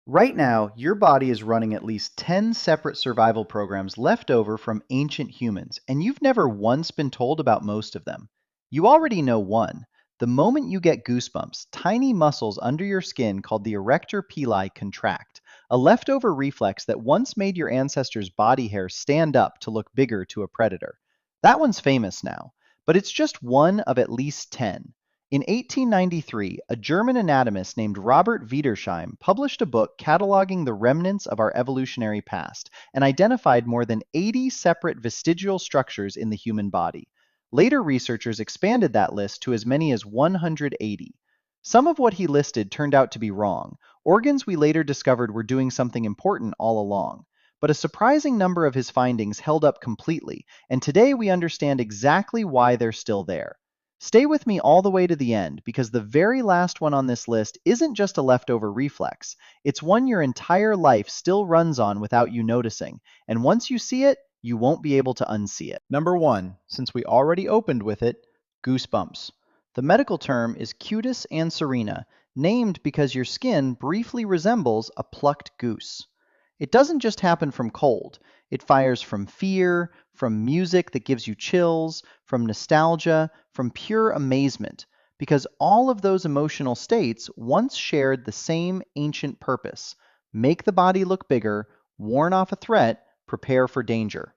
Right now, your body is running at least 10 separate survival programs left over from ancient humans, and you've never once been told about most of them. You already know one. The moment you get goosebumps, tiny muscles under your skin called the erector pili contract, a leftover reflex that once made your ancestors' body hair stand up to look bigger to a predator. That one's famous now, but it's just one of at least 10. In 1893, a German anatomist named Robert Wiedersheim published a book cataloging the remnants of our evolutionary past and identified more than 80 separate vestigial structures in the human body. Later researchers expanded that list to as many as 180. Some of what he listed turned out to be wrong. Organs we later discovered were doing something important all along. But a surprising number of his findings held up completely, and today we understand exactly why they're still there. Stay with me all the way to the end, because the very last one on this list isn't just a leftover reflex. It's one your entire life still runs on without you noticing, and once you see it, you won't be able to unsee it. Number 1, since we already opened with it, goosebumps. The medical term is Cutis Anserina, named because your skin briefly resembles a plucked goose. It doesn't just happen from cold. It fires from fear, from music that gives you chills, from nostalgia, from pure amazement, because all of those emotional states once shared the same ancient purpose: make the body look bigger, warn off a threat, prepare for danger.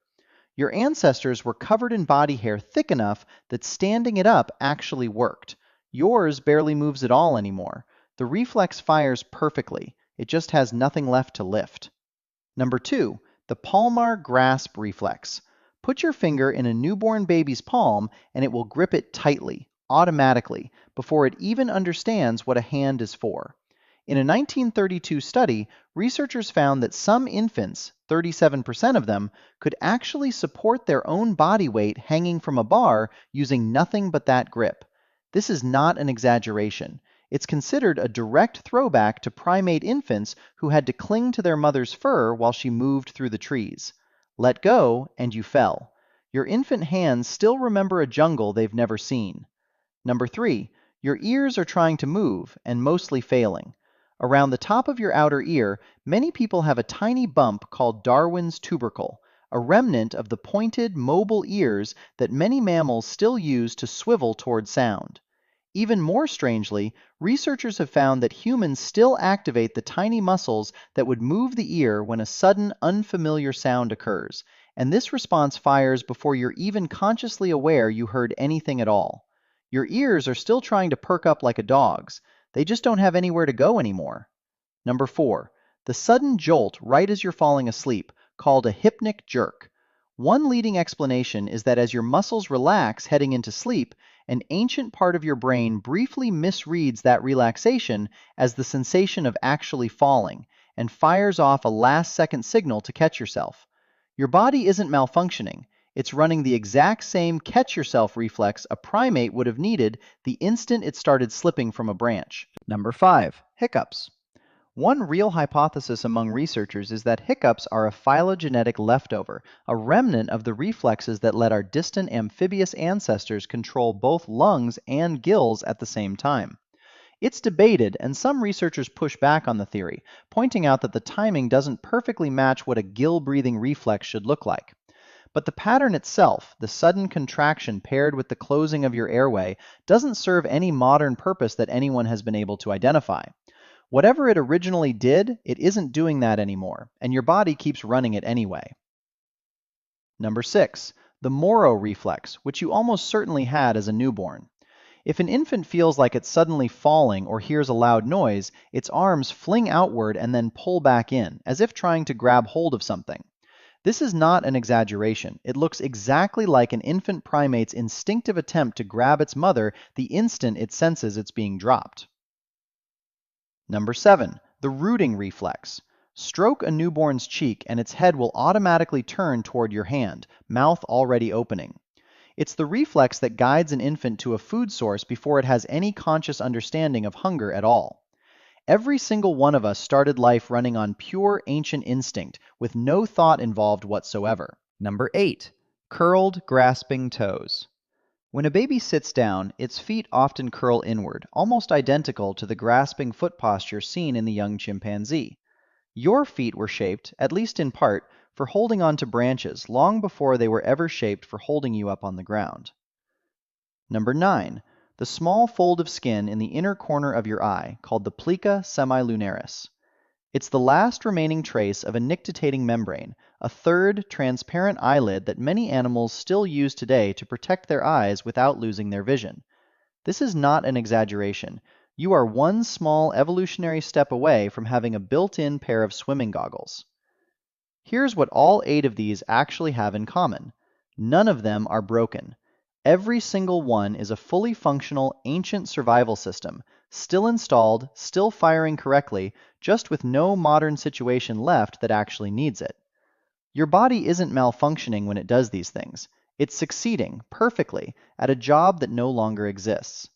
Your ancestors were covered in body hair thick enough that standing it up actually worked. Yours barely moves at all anymore. The reflex fires perfectly. It just has nothing left to lift. Number 2, the Palmar grasp reflex. Put your finger in a newborn baby's palm and it will grip it tightly, automatically, before it even understands what a hand is for. In a 1932 study, researchers found that some infants, 37% of them, could actually support their own body weight hanging from a bar using nothing but that grip. This is not an exaggeration. It's considered a direct throwback to primate infants who had to cling to their mother's fur while she moved through the trees. Let go, and you fell. Your infant hands still remember a jungle they've never seen. Number 3, your ears are trying to move, and mostly failing. Around the top of your outer ear, many people have a tiny bump called Darwin's tubercle, a remnant of the pointed, mobile ears that many mammals still use to swivel toward sound. Even more strangely, researchers have found that humans still activate the tiny muscles that would move the ear when a sudden, unfamiliar sound occurs, and this response fires before you're even consciously aware you heard anything at all. Your ears are still trying to perk up like a dog's. They just don't have anywhere to go anymore. Number 4, the sudden jolt right as you're falling asleep, called a hypnic jerk. One leading explanation is that as your muscles relax heading into sleep, an ancient part of your brain briefly misreads that relaxation as the sensation of actually falling and fires off a last-second signal to catch yourself. Your body isn't malfunctioning. It's running the exact same catch-yourself reflex a primate would have needed the instant it started slipping from a branch. Number 5, hiccups. One real hypothesis among researchers is that hiccups are a phylogenetic leftover, a remnant of the reflexes that let our distant amphibious ancestors control both lungs and gills at the same time. It's debated, and some researchers push back on the theory, pointing out that the timing doesn't perfectly match what a gill-breathing reflex should look like. But the pattern itself, the sudden contraction paired with the closing of your airway, doesn't serve any modern purpose that anyone has been able to identify. Whatever it originally did, it isn't doing that anymore, and your body keeps running it anyway. Number 6, the Moro Reflex, which you almost certainly had as a newborn. If an infant feels like it's suddenly falling or hears a loud noise, its arms fling outward and then pull back in, as if trying to grab hold of something. This is not an exaggeration. It looks exactly like an infant primate's instinctive attempt to grab its mother the instant it senses it's being dropped. Number 7, the rooting reflex. Stroke a newborn's cheek and its head will automatically turn toward your hand, mouth already opening. It's the reflex that guides an infant to a food source before it has any conscious understanding of hunger at all. Every single one of us started life running on pure ancient instinct, with no thought involved whatsoever. Number 8, curled grasping toes. When a baby sits down, its feet often curl inward, almost identical to the grasping foot posture seen in the young chimpanzee. Your feet were shaped, at least in part, for holding on to branches long before they were ever shaped for holding you up on the ground. Number 9. The small fold of skin in the inner corner of your eye, called the Plica Semilunaris. It's the last remaining trace of a nictitating membrane, a third, transparent eyelid that many animals still use today to protect their eyes without losing their vision. This is not an exaggeration. You are one small evolutionary step away from having a built-in pair of swimming goggles. Here's what all 8 of these actually have in common. None of them are broken. Every single one is a fully functional, ancient survival system, still installed, still firing correctly, just with no modern situation left that actually needs it. Your body isn't malfunctioning when it does these things. It's succeeding, perfectly, at a job that no longer exists.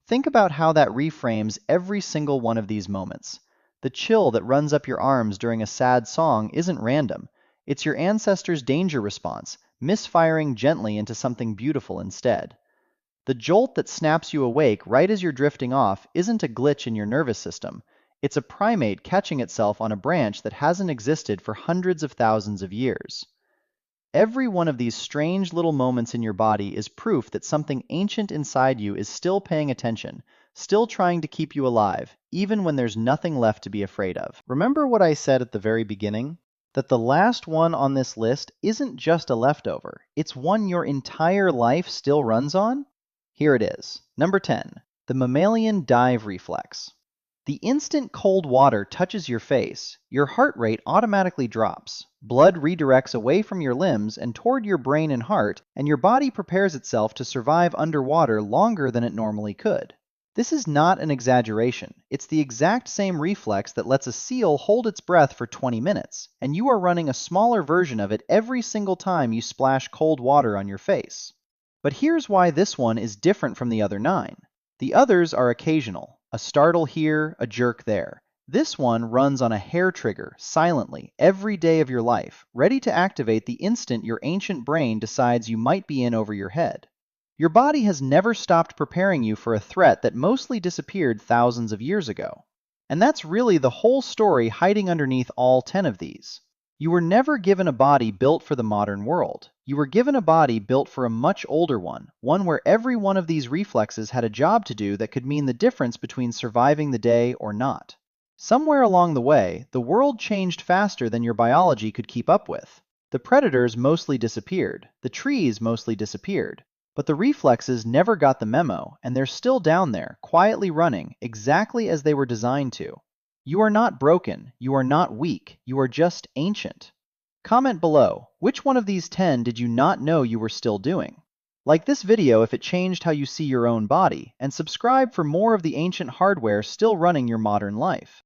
Think about how that reframes every single one of these moments. The chill that runs up your arms during a sad song isn't random. It's your ancestors' danger response, misfiring gently into something beautiful instead. The jolt that snaps you awake right as you're drifting off isn't a glitch in your nervous system. It's a primate catching itself on a branch that hasn't existed for hundreds of thousands of years. Every one of these strange little moments in your body is proof that something ancient inside you is still paying attention, still trying to keep you alive, even when there's nothing left to be afraid of. Remember what I said at the very beginning? That the last one on this list isn't just a leftover, it's one your entire life still runs on? Here it is. Number 10. The Mammalian Dive Reflex. The instant cold water touches your face, your heart rate automatically drops, blood redirects away from your limbs and toward your brain and heart, and your body prepares itself to survive underwater longer than it normally could. This is not an exaggeration. It's the exact same reflex that lets a seal hold its breath for 20 minutes, and you are running a smaller version of it every single time you splash cold water on your face. But here's why this one is different from the other 9. The others are occasional, a startle here, a jerk there. This one runs on a hair trigger, silently, every day of your life, ready to activate the instant your ancient brain decides you might be in over your head. Your body has never stopped preparing you for a threat that mostly disappeared thousands of years ago. And that's really the whole story hiding underneath all 10 of these. You were never given a body built for the modern world. You were given a body built for a much older one where every one of these reflexes had a job to do that could mean the difference between surviving the day or not. Somewhere along the way, the world changed faster than your biology could keep up with. The predators mostly disappeared, the trees mostly disappeared, but the reflexes never got the memo, and they're still down there, quietly running, exactly as they were designed to. You are not broken, you are not weak, you are just ancient. Comment below, which one of these 10 did you not know you were still doing? Like this video if it changed how you see your own body, and subscribe for more of the ancient hardware still running your modern life.